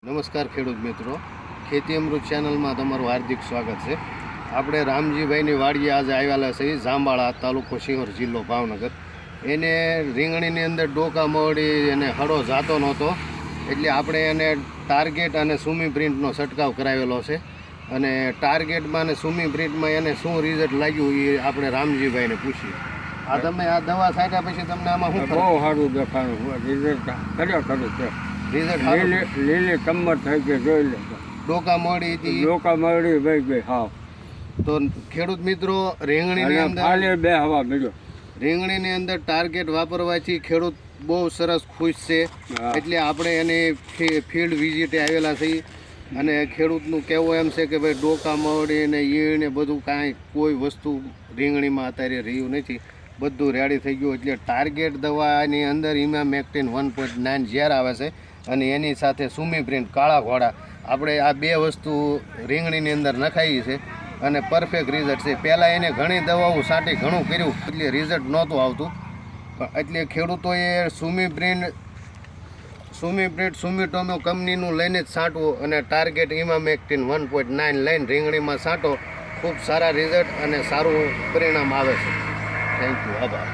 નમસ્કાર ખેડૂત મિત્રો, ખેતી અમૃત ચેનલમાં તમારું હાર્દિક સ્વાગત છે. આપણે રામજીભાઈની વાડીએ આજે આવેલા છીએ, જાંબાળા તાલુકો શિહોર જિલ્લો ભાવનગર. એને રીંગણીની અંદર ડોકા મળી અને હળો જાતો નહોતો, એટલે આપણે એને ટાર્ગેટ અને સુમી પ્રિન્ટનો છંટકાવ કરાવેલો છે. અને ટાર્ગેટમાં અને સુમી પ્રિન્ટમાં એને શું રિઝલ્ટ લાગ્યું એ આપણે રામજીભાઈને પૂછીએ. આ તમે આ દવા છાંટ્યા પછી તમને આમાં શું બહુ સારું દેખાણું રિઝલ્ટ ખરેખર છે. રિઝલ્ટ લીલી કમર થઈ ગઈ જોઈ લે. ડોકા મળી હતી, ડોકા મળી વહી ગઈ. હા, તો ખેડૂત મિત્રો રીંગણીની અંદર ખાલી બે હવા મળ્યો. રીંગણીની અંદર ટાર્ગેટ વાપરવાથી ખેડૂત બહુ સરસ ખુશ છે. એટલે આપણે એની ફિલ્ડ વિઝિટે આવેલા છીએ અને ખેડૂતનું કહેવું એમ છે કે ભાઈ ડોકા મળી ને ઈળ ને બધું કાંઈ કોઈ વસ્તુ રીંગણીમાં અત્યારે રહ્યું નથી, બધું રેડી થઈ ગયું. એટલે ટાર્ગેટ દવાની અંદર ઇમામેક્ટિન 1.9 ઝેર આવે છે અને એની સાથે સુમી પ્રિન્ટ કાળા ઘોડા, આપણે આ બે વસ્તુ રીંગણીની અંદર નખાઈ છે અને પરફેક્ટ રિઝલ્ટ છે. પહેલાં એને ઘણી દવાઓ છાંટી ઘણું કર્યું એટલે રિઝલ્ટ નહોતું આવતું, એટલે ખેડૂતોએ સુમીટોમો કંપનીનું લઈને જ છાંટવું અને ટાર્ગેટ ઇમામેક્ટિન 1.9 લઈને રીંગણીમાં છાંટો, ખૂબ સારા રિઝલ્ટ અને સારું પરિણામ આવે છે. થેન્ક યુ, આભાર.